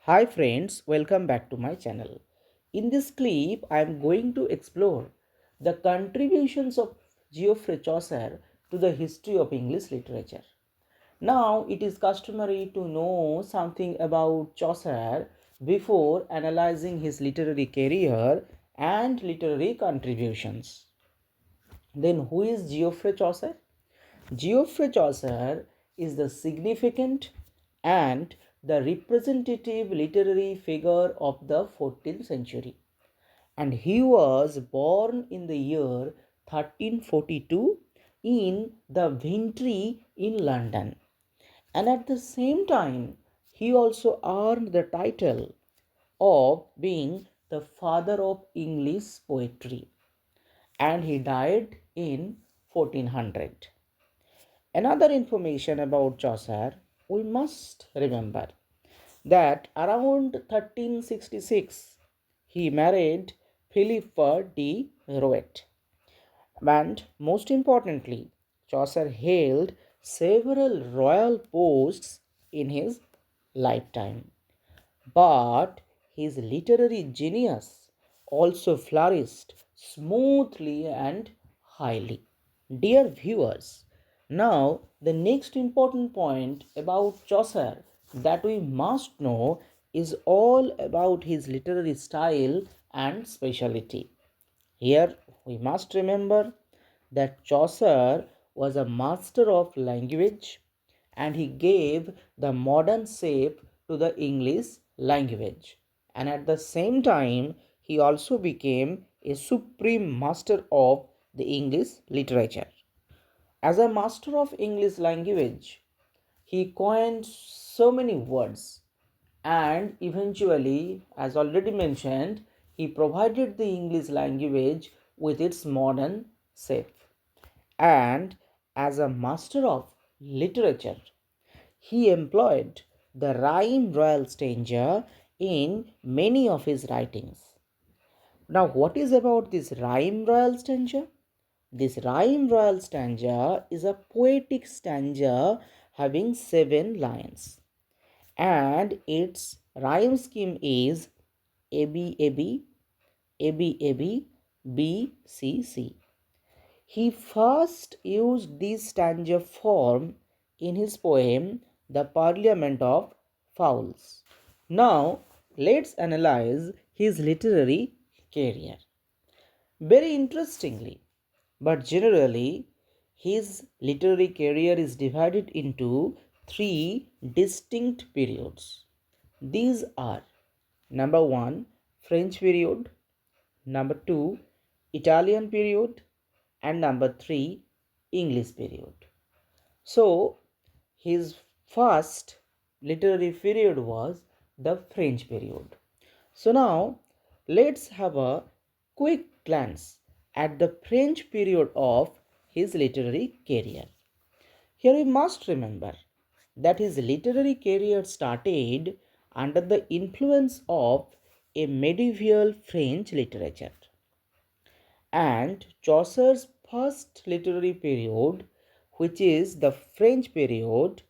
Hi friends, welcome back to my channel. In this clip, I am going to explore the contributions of Geoffrey Chaucer to the history of English literature. Now, it is customary to know something about Chaucer before analyzing his literary career and literary contributions. Then, who is Geoffrey Chaucer? Geoffrey Chaucer is the significant and the representative literary figure of the 14th century, and he was born in the year 1342 in the Vintry in London, and at the same time he also earned the title of being the father of English poetry, and he died in 1400. Another information about Chaucer, we must remember that around 1366 he married Philippa de Rouet. And most importantly, Chaucer held several royal posts in his lifetime. But his literary genius also flourished smoothly and highly. Dear viewers, now the next important point about Chaucer that we must know is all about his literary style and speciality. Here we must remember that Chaucer was a master of language and he gave the modern shape to the English language. And at the same time, he also became a supreme master of the English literature. As a master of English language, he coined so many words and eventually, as already mentioned, he provided the English language with its modern shape. And as a master of literature, he employed the rhyme royal stanza in many of his writings. Now, what is about this rhyme royal stanza? This rhyme royal stanza is a poetic stanza having 7 lines, and its rhyme scheme is AB AB AB AB B C C. He first used this stanza form in his poem The Parliament of Fowls. Now, let's analyze his literary career. Very interestingly, but generally, his literary career is divided into three distinct periods. These are number one, French period, number two, Italian period, and number three, English period. So, his first literary period was the French period. So, now let's have a quick glance at the French period of his literary career. Here we must remember that his literary career started under the influence of a medieval French literature. And Chaucer's first literary period, which is the French period,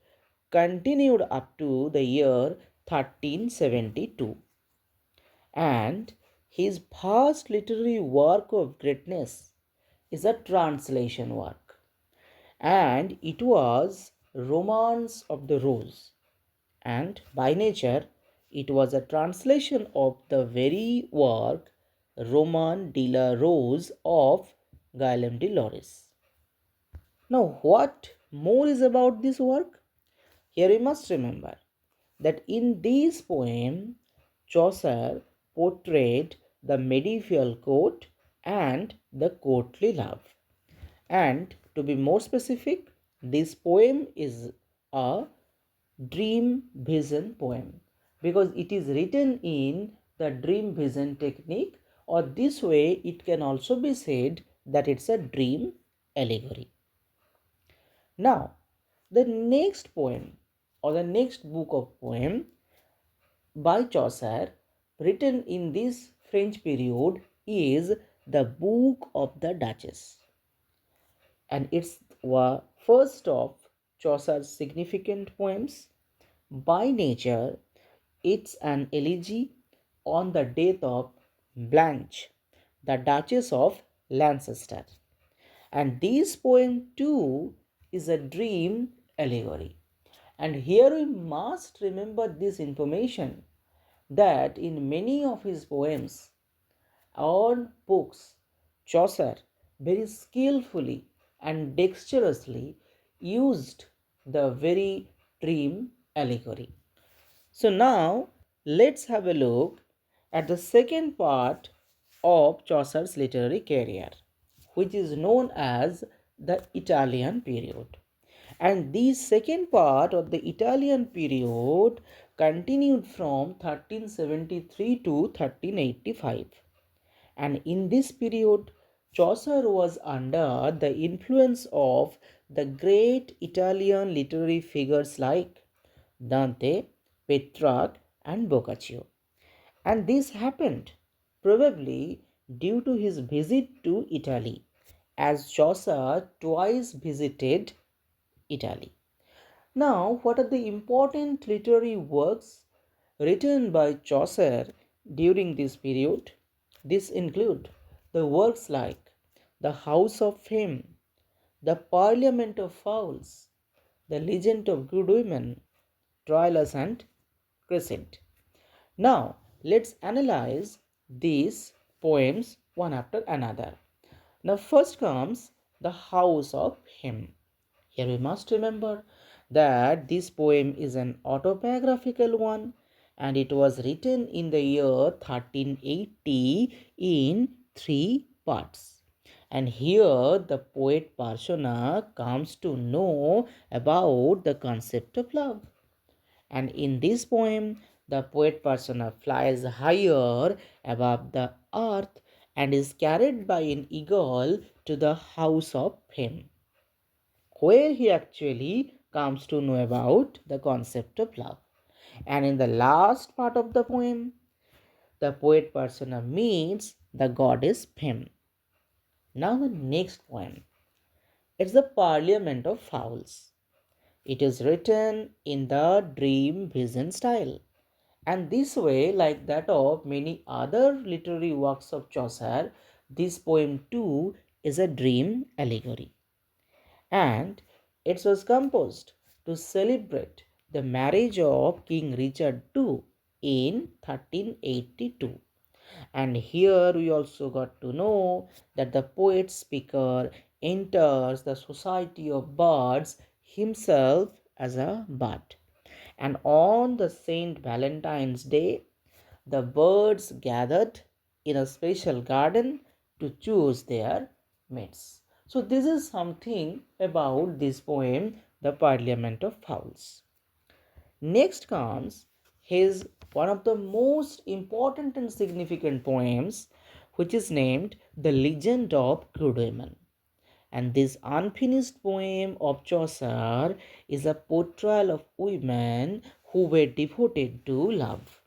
continued up to the year 1372. And his first literary work of greatness is a translation work, and it was Romance of the Rose, and by nature it was a translation of the very work Roman de la Rose of Guillaume de Loris. Now, what more is about this work? Here we must remember that in this poem, Chaucer portrayed the medieval court and the courtly love. And to be more specific, this poem is a dream vision poem because it is written in the dream vision technique, or this way it can also be said that it's a dream allegory. Now, the next poem or the next book of poem by Chaucer written in this French period is the Book of the Duchess, and it's the first of Chaucer's significant poems. By nature, It's an elegy on the death of Blanche, the Duchess of Lancaster. And this poem too is a dream allegory. And here we must remember this information that in many of his poems or books, Chaucer very skillfully and dexterously used the very dream allegory. So now let's have a look at the second part of Chaucer's literary career, which is known as the Italian period. And the second part of the Italian period continued from 1373 to 1385. And in this period, Chaucer was under the influence of the great Italian literary figures like Dante, Petrarch, and Boccaccio. And this happened probably due to his visit to Italy, as Chaucer twice visited Italy. Now, what are the important literary works written by Chaucer during this period? These include the works like The House of Fame, The Parliament of Fowls, The Legend of Good Women, Troilus and Cressida. Now, let's analyze these poems one after another. Now, first comes The House of Him. Here we must remember that this poem is an autobiographical one and it was written in the year 1380 in three parts. And here the poet persona comes to know about the concept of love. And in this poem, the poet persona flies higher above the earth and is carried by an eagle to the house of him, where he actually comes to know about the concept of love. And in the last part of the poem, the poet persona meets the goddess Pym. Now, the next poem, it's the Parliament of Fowls. It is written in the dream vision style. And this way, like that of many other literary works of Chaucer, this poem too is a dream allegory. And it was composed to celebrate the marriage of King Richard II in 1382. And here we also got to know that the poet speaker enters the society of birds himself as a bird. And on the Saint Valentine's Day, the birds gathered in a special garden to choose their mates. So, this is something about this poem, The Parliament of Fowls. Next comes his one of the most important and significant poems, which is named The Legend of Good Women. And this unfinished poem of Chaucer is a portrayal of women who were devoted to love.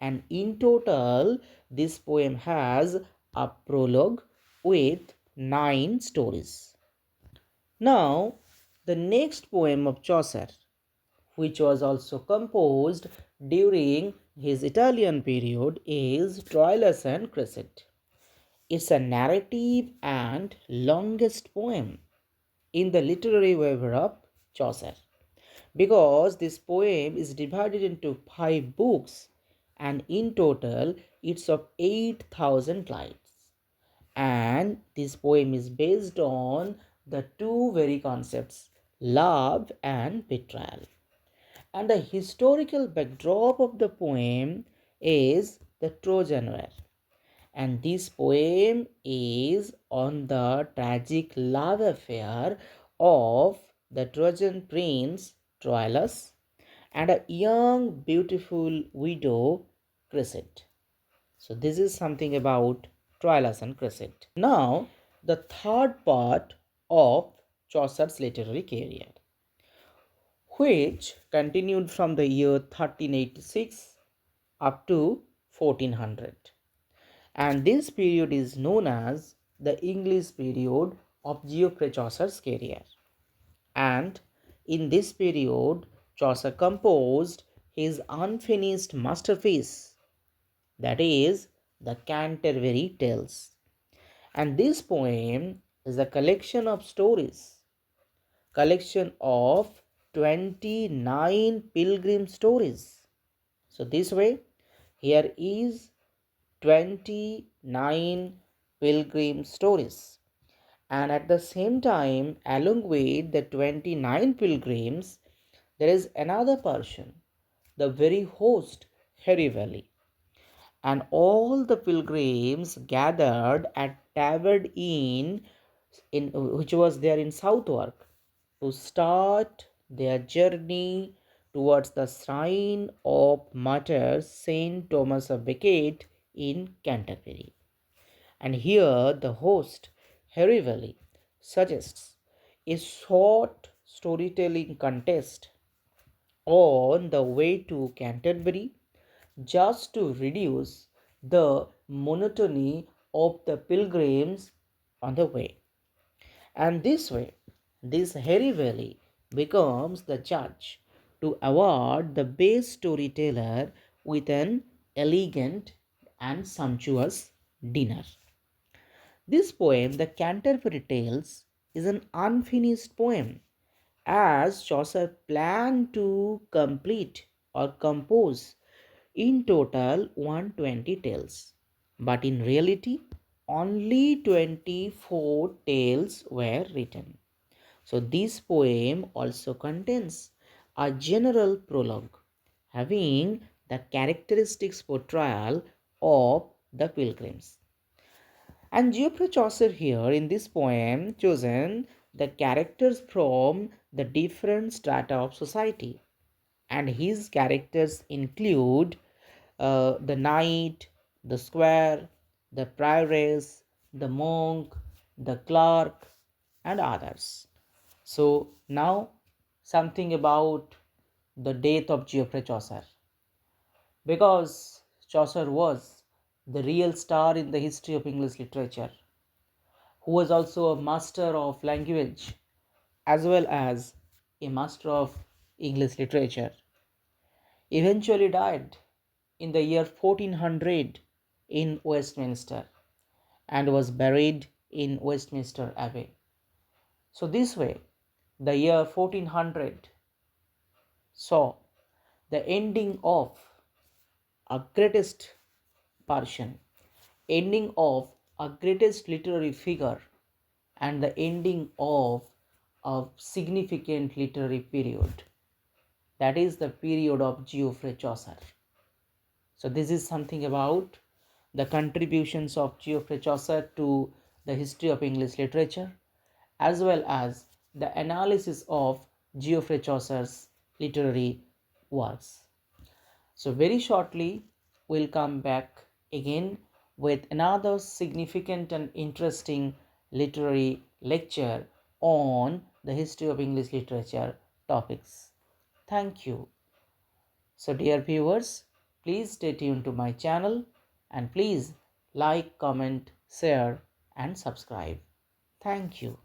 And in total, this poem has a prologue with 9 stories. Now, the next poem of Chaucer, which was also composed during his Italian period, is Troilus and Cressida. It's a narrative and longest poem in the literary web of Chaucer, because this poem is divided into 5 books and in total it's of 8,000 lines. And this poem is based on the two very concepts, love and betrayal. And the historical backdrop of the poem is the Trojan War. And this poem is on the tragic love affair of the Trojan prince Troilus and a young, beautiful widow Cressida. So, this is something about Troilus and Cressida. Now, the third part of Chaucer's literary career, which continued from the year 1386 up to 1400. And this period is known as the English period of Geoffrey Chaucer's career. And in this period, Chaucer composed his unfinished masterpiece, that is, the Canterbury Tales. And this poem is a collection of 29 pilgrim stories. So this way, here is 29 pilgrim stories. And at the same time, along with the 29 pilgrims, there is another person, the very host, Harry Valley. And all the pilgrims gathered at Tabard Inn, which was there in Southwark, to start their journey towards the shrine of Martyr Saint Thomas of Becket in Canterbury. And here the host, Harry Valley, suggests a short storytelling contest on the way to Canterbury, just to reduce the monotony of the pilgrims on the way. And this way, this Harry Valley becomes the judge to award the best storyteller with an elegant and sumptuous dinner. This poem, The Canterbury Tales, is an unfinished poem, as Chaucer planned to complete or compose in total 120 tales. But in reality, only 24 tales were written. So this poem also contains a general prologue having the characteristics portrayal of the pilgrims. And Geoffrey Chaucer here in this poem chosen the characters from the different strata of society, and his characters include the knight, the squire, the prioress, the monk, the clerk, and others. So now something about the death of Geoffrey Chaucer. Because Chaucer was the real star in the history of English literature, who was also a master of language as well as a master of English literature, eventually died in the year 1400 in Westminster and was buried in Westminster Abbey. So, this way, the year 1400 saw the ending of a greatest person, ending of a greatest literary figure, and the ending of a significant literary period. That is the period of Geoffrey Chaucer. So this is something about the contributions of Geoffrey Chaucer to the history of English literature, as well as the analysis of Geoffrey Chaucer's literary works. So very shortly, we'll come back again with another significant and interesting literary lecture on the history of English literature topics. Thank you. So dear viewers, please stay tuned to my channel and please like, comment, share and subscribe. Thank you.